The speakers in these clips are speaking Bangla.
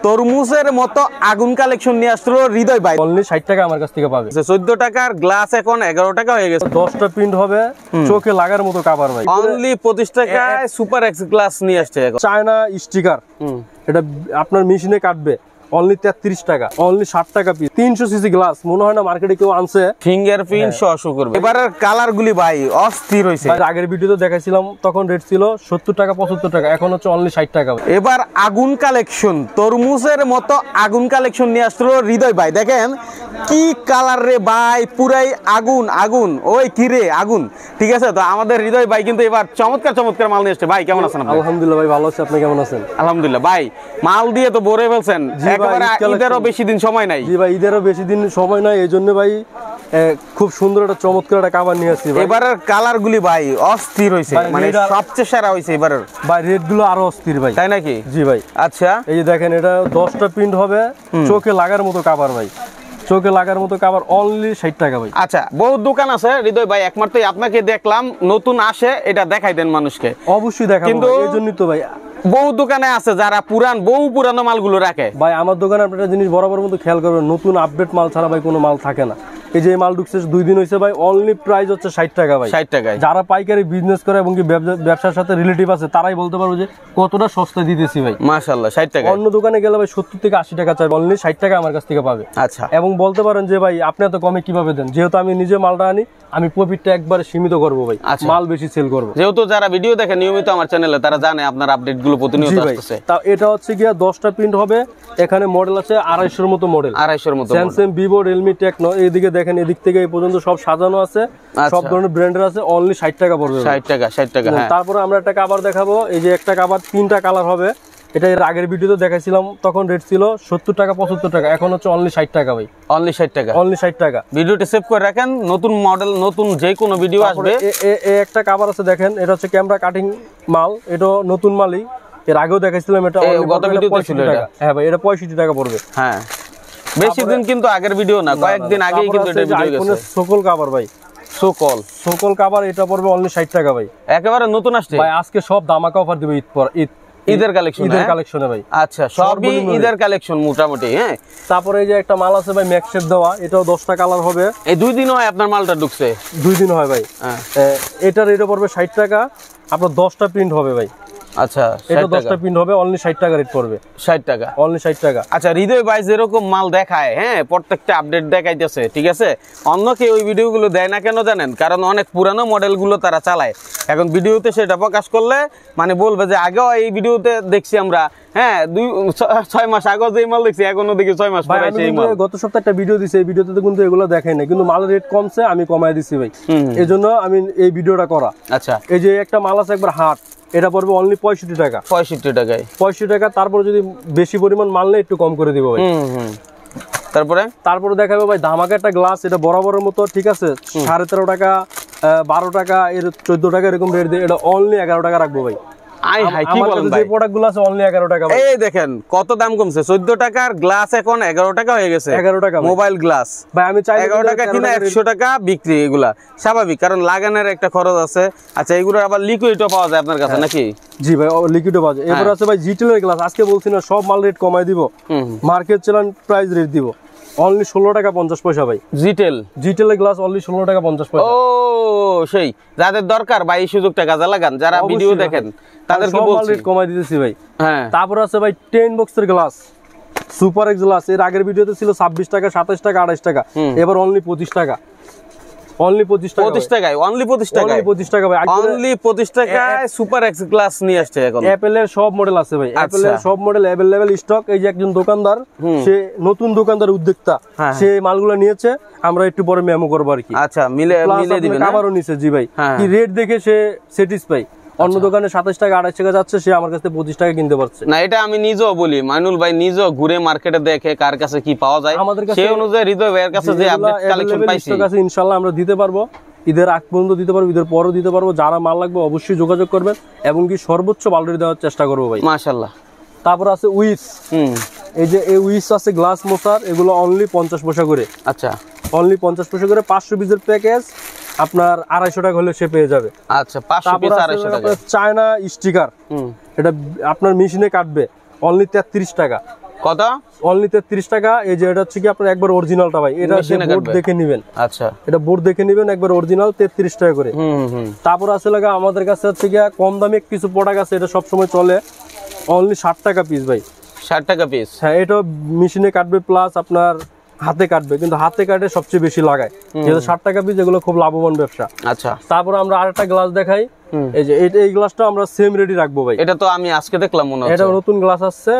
তরমুজের মতো আগুন কালেকশন নিয়ে আসলো হৃদয় ভাই। অনলি 60 টাকা আমার কাছ থেকে পাবে। 14 টাকার গ্লাস এখন 11 টাকা হয়ে গেছে। 10টা প্রিন্ট হবে, চোখে লাগার মতো কভার ভাই। অনলি 25 টাকায় সুপার এক্স গ্লাস নিয়ে আসছে এখন। চায়না স্টিকার, এটা আপনার মেশিনে কাটবে। অনলি 33 টাকা, অনলি 60 টাকা পিস। 300 সিসি গ্লাস, মনে হয় না মার্কেটে কেউ আনছে। ফিঙ্গারপ্রিন্ট শো করবে। এবারের কালার গুলি ভাই অস্থির হইছে। আগের ভিডিওতে দেখাইছিলাম তখন রেট ছিল 70 টাকা 75 টাকা, এখন হচ্ছে অনলি 60 টাকা। এবার আগুন কালেকশন, তরমুজের মতো আগুন কালেকশন নিয়ে আসলো হৃদয় ভাই। দেখেন কি কালার রে ভাই, পুরাই আগুন আগুন। ওই কি রে আগুন। ঠিক আছে, তো আমাদের হৃদয় ভাই কিন্তু এবার চমৎকার চমৎকার মাল নিয়ে আসছে। ভাই কেমন আছেন আপনি? আলহামদুলিল্লাহ ভাই, ভালো আছি। আপনি কেমন আছেন? আলহামদুলিল্লাহ ভাই, মাল দিয়ে তো ভরে ফেলছেন। ঈদেরও বেশি দিন সময় নাই। জি ভাই, ঈদেরও বেশি দিন সময় নাই, এই জন্য ভাই খুব সুন্দর একটা চমৎকার একটা কাভার নিয়ে আসছি। এবারের কালার গুলি ভাই অস্থির হইছে, মানে সবচেয়ে সেরা হইছে এবারের ভাই। রেট গুলো আরো অস্থির ভাই, তাই নাকি? জি ভাই। আচ্ছা, এই যে দেখেন, এটা 10টা প্রিন্ট হবে, চোখে লাগার মতো কাভার ভাই। চোখে লাগার মতো কাভার, অনলি 60 টাকা ভাই। আচ্ছা, বহুত দোকান আছে হৃদয় ভাই, একমাত্র আপনাকে দেখলাম নতুন আসে, এটা দেখাই দেন মানুষকে। অবশ্যই দেখাবো, কিন্তু এই জন্যই তো ভাই বহু দোকানে আছে যারা বহু পুরানো মালগুলো রাখে। ভাই আমার দোকানে আপনারা জিনিস বরাবর মতো খেয়াল করবেন, নতুন আপডেট মাল ছাড়া ভাই কোনো মাল থাকে না। এই যে মাল ঢুকছে 2 দিন হয়েছে ভাই, অনলি প্রাইস হচ্ছে 60 টাকা ভাই। 60 টাকায়। যারা পাইকারি বিজনেস করে এবং কি ব্যবসার সাথে রিলেটিভ আছে, তারাই বলতে পারবো যে কতটা সস্তায় দিতেছি ভাই। মাশাআল্লাহ, 60 টাকা। অন্য দোকানে গেলে ভাই 70 থেকে 80 টাকা চাই, অনলি 60 টাকা আমার কাছ থেকে পাবে। আচ্ছা, এবং বলতে পারেন যে ভাই আপনি এত কমে কিভাবে দেন? যেহেতু আমি নিজে মালটা আনি, আমি প্রফিটটা একবারে সীমিত করবো ভাই, মাল বেশি সেল করবো। যেহেতু যারা ভিডিও দেখে নিয়মিত আমার চ্যানেলে, তারা জানে আপনার আপডেট গুলো প্রতিনিয়ত আসছে। তা এটা হচ্ছে গিয়া 10টা প্রিন্ট হবে, এখানে মডেল আছে 250 মতো মডেল। 250 মতো স্যামসাং, ভিভো, রিয়েলমি, টেকনো। এইদিকে দেখেন, এদিক থেকে এই পর্যন্ত সব সাজানো আছে, সব ধরনের ব্র্যান্ডের আছে। অনলি 60 টাকা পড়বে। 60 টাকা, 60 টাকা। তারপরে আমরা একটা কভার দেখাবো। এই যে একটা কভার 3টা কালার হবে। এটা এর আগের ভিডিওতে দেখাইছিলাম, তখন রেট ছিল 70 টাকা 75 টাকা, এখন হচ্ছে অনলি 60 টাকা ভাই। অনলি 60 টাকা, অনলি 60 টাকা। ভিডিওটি সেভ করে রাখেন, নতুন মডেল নতুন যে কোনো ভিডিও আসবে। একটা কভার আছে দেখেন, এটা হচ্ছে ক্যামেরা কাটিং মাল, এটা নতুন মালই। এর আগেও দেখাইছিলাম, এটা গত ভিডিওতে ছিল এটা। হ্যাঁ ভাই, এটা 65 টাকা পড়বে। হ্যাঁ, বেশি দিন কিন্তু আগের ভিডিও না, কয়েকদিন আগেই কিন্তু এটা ভিডিও গেছে। সকল কভার ভাই, সকল কভার, এটা পড়বে অনলি 60 টাকা ভাই। একেবারে নতুন আসছে ভাই, আজকে সব ধামাকা অফার দিবে ঈদের কালেকশন। ঈদের কালেকশনে ভাই। আচ্ছা, সবই ঈদের কালেকশন মোটামুটি। হ্যাঁ, তারপরে এই যে একটা মাল আছে ভাই, ম্যাক্সের দেওয়া, এটাও 10টা কালার হবে। এই 2 দিন হয় আপনার মালটা ঢুকছে? 2 দিন হয় ভাই। এটার রেট পড়বে 60 টাকা, আপনার 10টা প্রিন্ট হবে ভাই। আচ্ছা, এটা 10টা প্রিন্ট হবে, অনলি 60 টাকা রেট পড়বে। 60 টাকা, অনলি 60 টাকা। আচ্ছা, হৃদয় ভাই যেরকম মাল দেখায়, হ্যাঁ, প্রত্যেকটা আপডেট দেখাইতেছে, ঠিক আছে। অন্য কেউ ওই ভিডিওগুলো দেয় না কেন জানেন? কারণ অনেক পুরানো মডেলগুলো তারা চালায়। এখন ভিডিওতে সেটা প্রকাশ করলে মানে বলবে যে আগেও এই ভিডিওতে দেখছি আমরা, হ্যাঁ, 6 মাস আগেও যে মাল দেখছি, এখনো দেখি 6 মাস পরে সেই মাল। গত সপ্তাহে একটা ভিডিও দিছি, এই ভিডিওতে কিন্তু এগুলো দেখাই না, কিন্তু মালের রেট কমছে, আমি কমায় দিছি ভাই। এজন্য আমি এই ভিডিওটা করা। আচ্ছা, এই যে একটা মাল আছে একবার হাট, এটা পড়বে অনলি 65 টাকা। 65 টাকায়, 65 টাকা। তারপরে যদি বেশি পরিমাণ মাল নেই, একটু কম করে দিব ভাই। তারপরে দেখাবো ভাই ধামাকা একটা গ্লাস, এটা বরাবরের মতো, ঠিক আছে। 13.5 টাকা, 12 টাকা, এর 14 টাকা এরকম রেট দিয়ে, এটা অনলি 11 টাকা রাখবো ভাই। কত দাম কমছে, 14 টাকার গ্লাস এখন 11 টাকা হয়ে গেছে। 11 টাকা মোবাইল গ্লাস ভাই, আমি চাই 11 টাকা কিনা 100 টাকা বিক্রি। এগুলা স্বাভাবিক, কারণ লাগানোর একটা খরচ আছে। আচ্ছা, এগুলো আবার লিকুইডও পাওয়া যায় আপনার কাছে নাকি? জি ভাই, লিকুইডও পাওয়া যায়। এরপর আছে ভাই জিটেলের গ্লাস, আজকে বলছি না সব মাল রেট কমাই দিব, মার্কেট চ্যালেঞ্জ প্রাইস রেট দিব, অনলি 16 টাকা 50 পয়সা ভাই। জিটেলের গ্লাস অনলি 16 টাকা 50 পয়সা। ও, সেই যাদের দরকার ভাই, এই সুযোগটা কাজে লাগান, যারা ভিডিও দেখেন তাদেরকে বলছি রেট কমাই দিতেছি ভাই। হ্যাঁ, তারপর আছে ভাই 10 বক্সের গ্লাস, সুপার এক্স গ্লাস। এর আগের ভিডিওতে ছিল 26 টাকা, 27 টাকা, 28 টাকা, এবার অনলি 25 টাকা। অনলি 25 টাকায়, অনলি 25 টাকা ভাই, অনলি 25 টাকায় সুপার এক্স গ্লাস নিয়ে আসছে এখন। অ্যাপেলের সব মডেল আছে ভাই, অ্যাপেলের সব মডেল अवेलेबल স্টক। এই যে একজন দোকানদার, সে নতুন দোকানদার, উদ্যোক্তা, সে মালগুলো নিয়েছে, আমরা একটু পরে মেমো করব আর কি। আচ্ছা, মিলে দিবেন। আবারও নিছে, জি ভাই, কি রেট দেখে সে স্যাটিসফাই। অন্য দোকানে 27 টাকা 28 টাকা যাচ্ছে, সে আমার কাছে 25 টাকা কিনতে পারছে না। এটা আমি নিজেও বলি, মাইনুল ভাই নিজেও ঘুরে মার্কেটে দেখে কার কাছে কি পাওয়া যায়, সেই অনুযায়ী হৃদয় ভাইয়ের কাছে যে আপডেট কালেকশন পাইছি, ইনশাআল্লাহ আমরা দিতে পারবো। ঈদের আগ পর্যন্ত দিতে পারবো, ঈদের পরও দিতে পারবো। যারা মাল লাগবে অবশ্যই যোগাযোগ করবেন, এবং কি সর্বোচ্চ বালতি দেওয়ার চেষ্টা করবো ভাই। মাশাআল্লাহ। তারপর আছে উইস, এই যে এই উইস আছে গ্লাস মোসার, এগুলো অনলি 50 পয়সা করে। আচ্ছা, অনলি 50 পয়সা করে। 500 পিসের প্যাকেজ আপনার 250 টাকা হলে সে পেয়ে যাবে। আচ্ছা, 500 পিস 250 টাকা। চায়না স্টিকার, এটা আপনার মেশিনে কাটবে, অনলি 33 টাকা। কত? অনলি 33 টাকা। এই যে এটা হচ্ছে কি আপনার একবার অরিজিনালটা ভাই, এটা বোর্ড দেখে নেবেন। আচ্ছা, এটা বোর্ড দেখে নেবেন, একবার অরিজিনাল 33 টাকা করে। তারপর আছে লাগা আমাদের কাছে হচ্ছে কি কম দামে কিছু প্রোডাক্ট আছে, এটা সব সময় চলে, অনলি 60 টাকা পিস ভাই। 60 টাকা পিস? হ্যাঁ, এটা মেশিনে কাটবে প্লাস আপনার হাতে কাটবে, কিন্তু হাতে কাটে সবচেয়ে বেশি লাগায়, যেহেতু 60 টাকা পিস, এগুলো খুব লাভবান ব্যবসা। আচ্ছা, তারপর আমরা আরেকটা গ্লাস দেখাই। এই যে এই গ্লাসটা আমরা সেম রেডি রাখবো ভাই। এটা তো আমি আজকে দেখলাম মনে হচ্ছে। এটা নতুন গ্লাস আসছে,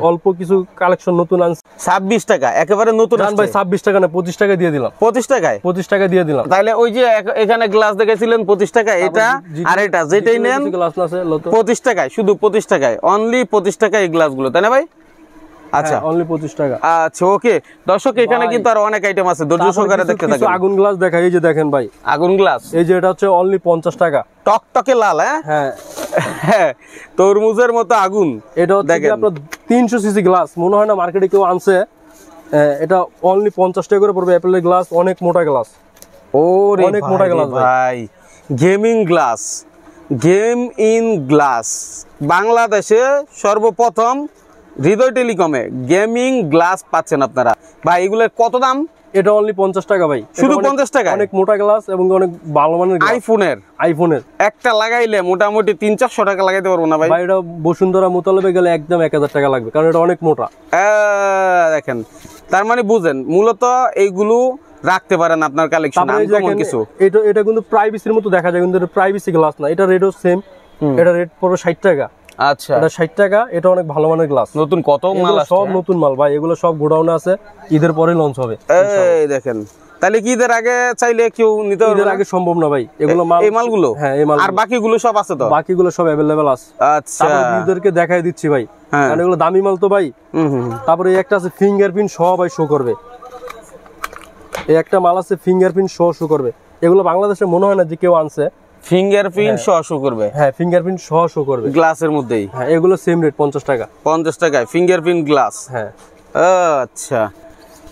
অল্প কিছু কালেকশন নতুন আনছে। 26 টাকা একেবারে নতুন আসছে ভাই। 26 টাকা না, 25 টাকা দিয়ে দিলাম। 25 টাকায়? 25 টাকা দিয়ে দিলাম। তাহলে ওই যে এখানে গ্লাস দেখেছিলেন 25 টাকা, এটা আর এটা যেটাই নেন গ্লাস আছে 25 টাকায়, শুধু 25 টাকায়, অনলি 25 টাকায় এই গ্লাসগুলো, তাই না ভাই? আচ্ছা, অনলি 25 টাকা। আচ্ছা, ওকে দর্শক, এখানে কিন্তু আর অনেক আইটেম আছে, ধৈর্য সহকারে দেখতে থাকুন। আগুন গ্লাস দেখাই, এই যে দেখেন ভাই, আগুন গ্লাস। এই যে এটা হচ্ছে অনলি 50 টাকা, টকটকে লাল। হ্যাঁ হ্যাঁ, তরমুজের মতো আগুন। এটা হচ্ছে আপনার 300 সিসি গ্লাস, মনে হয় না মার্কেটে কেউ আনছে। এটা অনলি 50 টাকা করে পড়বে। অ্যাপেলের গ্লাস, অনেক মোটা গ্লাস। ওরে অনেক মোটা গ্লাস ভাই, gaming glass, game in glass. বাংলাদেশে সর্বপ্রথম হৃদয় টেলিকমে গেমিং গ্লাস পাচ্ছেন আপনারা ভাই। এগুলোর কত দাম? এটা অনলি 50 টাকা ভাই, শুধু 50 টাকা। অনেক মোটা গ্লাস এবং অনেক ভালো মানের। আইফোনের একটা লাগাইলে মোটামুটি 300-400 টাকা লাগাইতে পারবো না ভাই? ভাই এটা বসুন্ধরা মোতালেবে গেলে একদম 1000 টাকা লাগবে, কারণ এটা অনেক মোটা। দেখেন, তার মানে বুঝেন, মূলত এইগুলো রাখতে পারেন আপনার কালেকশন। কিছু এটা কিন্তু প্রাইভেসির মতো দেখা যায়, কিন্তু এটা প্রাইভেসি গ্লাস না, এটা রেটও সেম। এটা রেট পড়বে 60 টাকা। আচ্ছা, এটা 60 টাকা। এটা অনেক ভালো মানের গ্লাস। নতুন কত মাল আছে? সব নতুন মাল ভাই, এগুলো সব গোডাউনে আছে, ঈদের পরে লঞ্চ হবে। এই দেখেন, তাহলে কি ঈদের আগে চাইলে কেউ নিতে পারবে? ঈদের আগে সম্ভব না ভাই, এগুলো মাল, এই মালগুলো। হ্যাঁ, এই মাল। আর বাকিগুলো সব আছে তো? বাকিগুলো সব अवेलेबल আছে। আচ্ছা, তারপর ঈদেরকে দেখাই দিচ্ছি ভাই, কারণ এগুলো দামি মাল তো ভাই। তারপরে এই একটা আছে ফিঙ্গারপ্রিন্ট সহ ভাই, শো করবে। এই একটা মাল আছে ফিঙ্গারপ্রিন্ট সহ শো করবে। এগুলো বাংলাদেশে মনে হয় না যে কেউ আনছে। ফিঙ্গারপ্রিন্ট সহ শো করবে? হ্যাঁ, ফিঙ্গারপ্রিন্ট সহ শো করবে গ্লাসের মধ্যেই। হ্যাঁ, এগুলো সেম রেট 50 টাকা। 50 টাকায় ফিঙ্গারপ্রিন্ট গ্লাস? হ্যাঁ। আচ্ছা,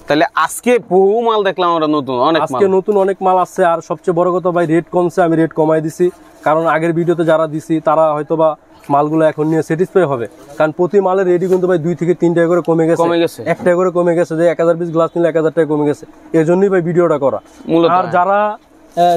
তাহলে আজকে বহু মাল দেখলাম আমরা, নতুন অনেক মাল। আজকে নতুন অনেক মাল আছে। আর সবচেয়ে বড় কথা ভাই, রেট কমছে, আমি রেট কমাই দিছি, কারণ আগের ভিডিওতে যারা দিছি তারা হয়তোবা মালগুলো এখন নিয়ে স্যাটিসফাই হবে, কারণ প্রতি মালের রেডি কিন্তু ভাই 2 থেকে 3 টাকা করে কমে গেছে। 1 টাকা করে কমে গেছে, যে 1000 পিস গ্লাস নিলে 1000 টাকা কমে গেছে। এই জন্যই ভাই ভিডিওটা করা। আর যারা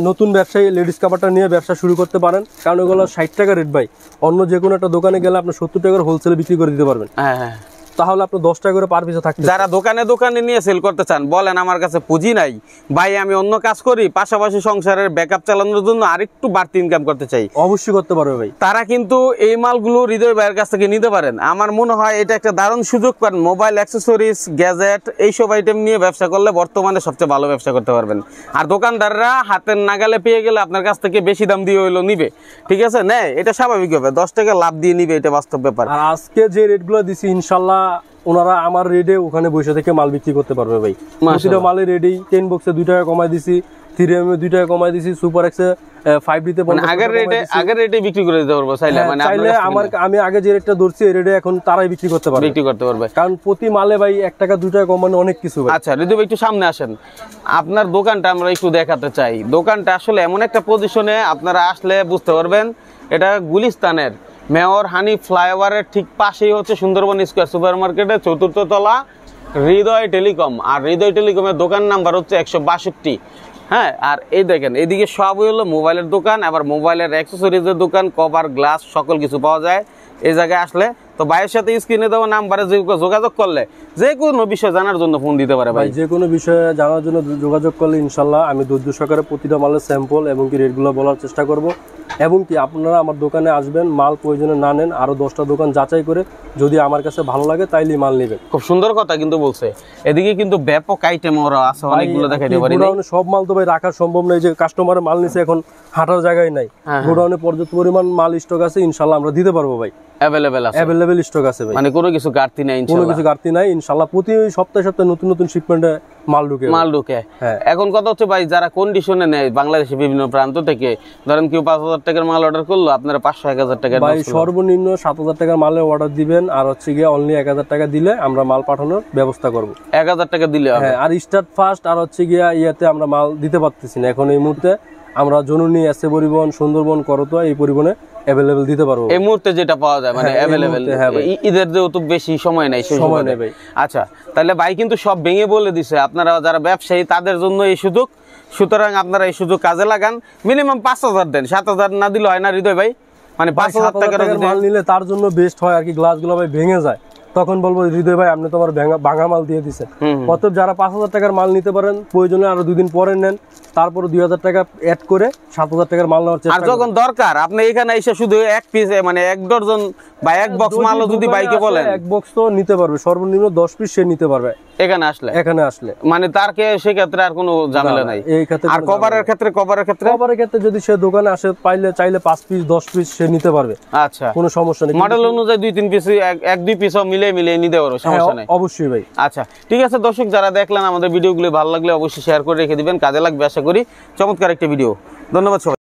নতুন ব্যবসায়ী লেডিস কাভারটা নিয়ে ব্যবসা শুরু করতে পারেন, কারণ ওগুলো 60 টাকা রেট ভাই। অন্য যে কোনো একটা দোকানে গেলে আপনি 70 টাকার হোলসেলে বিক্রি করে দিতে পারবেন। হ্যাঁ, তাহলে আপনি 10 টাকা করে পার পিসে থাকতে। যারা দোকানে নিয়ে সেল করতে চান, বলেন আমার কাছে পুঁজি নাই ভাই, আমি অন্য কাজ করি, পাশাপাশি সংসারের ব্যাকআপ চালানোর জন্য আরেকটু বাড়তি ইনকাম করতে চাই, অবশ্যই করতে পারবে ভাই। তারা কিন্তু এই মালগুলো হৃদয় ভাইয়ের কাছ থেকে নিতে পারেন। আমার মনে হয় এটা একটা দারুণ সুযোগ পান। মোবাইল অ্যাক্সেসরিজ, গ্যাজেট, এইসব আইটেম নিয়ে ব্যবসা করলে বর্তমানে সবচেয়ে ভালো ব্যবসা করতে পারবেন। আর দোকানদাররা হাতের নাগালে পেয়ে গেলে আপনার কাছ থেকে বেশি দাম দিয়ে হইলো নিবে, ঠিক আছে, নেয়, এটা স্বাভাবিক হবে, 10 টাকা লাভ দিয়ে নিবে, এটা বাস্তব ব্যাপার। আর আজকে যে রেটগুলো দিছি, ইনশাল্লাহ ওনারা আমার রেডে ওখানে বসে থেকে মাল বিক্রি করতে পারবে ভাই। প্রতিটা মালের রেডি 10 বক্সে 2 টাকা কমাই দিছি, 3M এ 2 টাকা কমাই দিছি, সুপার এক্সে 5D তে আগের রেটে বিক্রি করে দিতে পারবো চাইলে। মানে চাইলে আমি আগে যে রেটটা ধরছি এই রেটে এখন তারাই বিক্রি করতে পারবে, কারণ প্রতি মালে ভাই 1 টাকা 2 টাকা কমানো অনেক কিছু ভাই। আচ্ছা ঋতু ভাই, একটু সামনে আসেন, আপনার দোকানটা আমরা একটু দেখাতে চাই। দোকানটা আসলে এমন একটা পজিশনে, আপনারা আসলে বুঝতে পারবেন, এটা গুলিস্তানের মেয়র হানি ফ্লাইওভারের ঠিক পাশেই হচ্ছে সুন্দরবন স্কয়ার সুপার মার্কেটের 4র্থ তলা হৃদয় টেলিকম। আর হৃদয় টেলিকমের দোকান নাম্বার হচ্ছে 162। হ্যাঁ, আর এই দেখেন, এদিকে সবই হলো মোবাইলের দোকান, আবার মোবাইলের অ্যাক্সেসরিজের দোকান, কভার, গ্লাস, সকল কিছু পাওয়া যায় এই জায়গায় আসলে। তো ভাইয়ের সাথে স্ক্রিনে দেওয়া নাম্বারে যোগাযোগ করলে যে কোনো বিষয় জানার জন্য ফোন দিতে পারে ভাই। যে কোনো বিষয়ে জানার জন্য যোগাযোগ করলে ইনশাল্লাহ আমি ধৈর্য সহকারে প্রতিটা মালের স্যাম্পল এবং কি রেটগুলো বলার চেষ্টা করব। এবং কি আপনারা আমার দোকানে আসবেন, মাল প্রয়োজনে না নেন, আরো 10টা দোকান যাচাই করে যদি আমার কাছে ভালো লাগে তাইলেই মাল নেবেন। খুব সুন্দর কথা কিন্তু বলছে। এদিকে কিন্তু ব্যাপক আইটেম ওরা আছে, অনেকগুলো দেখাইতে পারি। গোডাউনে সব মাল তো ভাই রাখা সম্ভব নয়, যে কাস্টমারের মাল নিছে এখন হাঁটার জায়গায় নাই। গোডাউনে পর্যাপ্ত পরিমাণ মাল স্টক আছে, ইনশাআল্লাহ আমরা দিতে পারবো ভাই। अवेलेबल স্টক আছে ভাই, মানে কোনো কিছু ঘাটতি নাই ইনশাআল্লাহ। কোনো কিছু ঘাটতি নাই ইনশাআল্লাহ। প্রতি সপ্তাহে নতুন শিপমেন্টে মাল ঢুকে। এখন কথা হচ্ছে ভাই, যারা কন্ডিশনে নেয় বাংলাদেশের বিভিন্ন প্রান্ত থেকে, ধরেন কেউ 5000 টাকার মাল অর্ডার করলো, আপনারা 500-1000 টাকা ভাই সর্বনিম্ন 7000 টাকার মালে অর্ডার দিবেন, আর হচ্ছে গিয়ে অনলি 1000 টাকা দিলে আমরা মাল পাঠানোর ব্যবস্থা করব। 1000 টাকা দিলে? হ্যাঁ, আর স্টার্ট ফাস্ট আর হচ্ছে গিয়ে ইয়াতে আমরা মাল দিতে পারতেছি না এখন এই মুহূর্তে। আমরা জননী এসএ পরিবহন, সুন্দরবন, করতোয়া এই পরিবহনে অ্যাভেলেবেল দিতে পারবো এই মুহূর্তে যেটা পাওয়া যায় মানে হ্যাঁ, এই অ্যাভেলেবেল। মুহূর্তে, হ্যাঁ ভাই। ঈদের যেহেতু বেশি সময় নাই সেই সময় সুবাদে। নেই ভাই। আচ্ছা, তাহলে ভাই কিন্তু সব ভেঙে বলে দিছে, আপনারা যারা ব্যবসায়ী তাদের জন্য এই সুযোগ। সুতরাং আপনারা এই সুযোগ কাজে লাগান। মিনিমাম 5,000 দেন, 7,000 না দিলে হয় না হৃদয় ভাই? মানে 5,000 টাকার মাল নিলে তার জন্য বেস্ট হয় আর কি। গ্লাসগুলো ভাই ভেঙে যায়, তখন বলবো হৃদয় ভাই আপনি তোমার ভাঙা মাল দিয়ে দিচ্ছেন। অতএব যারা 5,000 টাকার মাল নিতে পারেন, প্রয়োজনে আরো 2 দিন পরে নেন, তারপরে 2,000 টাকা অ্যাড করে 7,000 টাকার মাল নেওয়ার আর চেষ্টা যখন দরকার আপনি এখানে এসে শুধু এক পিস মানে 1 ডজন বা 1 বক্স মালও যদি বাইকে বলেন, এক বক্স তো নিতে পারবে, সর্বনিম্ন 10 পিস সে নিতে পারবে এখানে আসলে মানে তার সেক্ষেত্রে আর কোনো ঝামেলা নাই। এই ক্ষেত্রে আর কভারের ক্ষেত্রে যদি সে দোকানে আসে চাইলে 5 পিস 10 পিস সে নিতে পারবে। আচ্ছা, কোনো সমস্যা নেই, মডেল অনুযায়ী 2-3 পিস 1-2 পিসও মিলে নিতে পারো, সমস্যা নাই। অবশ্যই ভাই। আচ্ছা ঠিক আছে দর্শক, যারা দেখলেন আমাদের ভিডিওগুলো ভালো লাগলে অবশ্যই শেয়ার করে রেখে দিবেন, কাজে লাগবে আশা করি। চমৎকার একটা ভিডিও, ধন্যবাদ সবাই।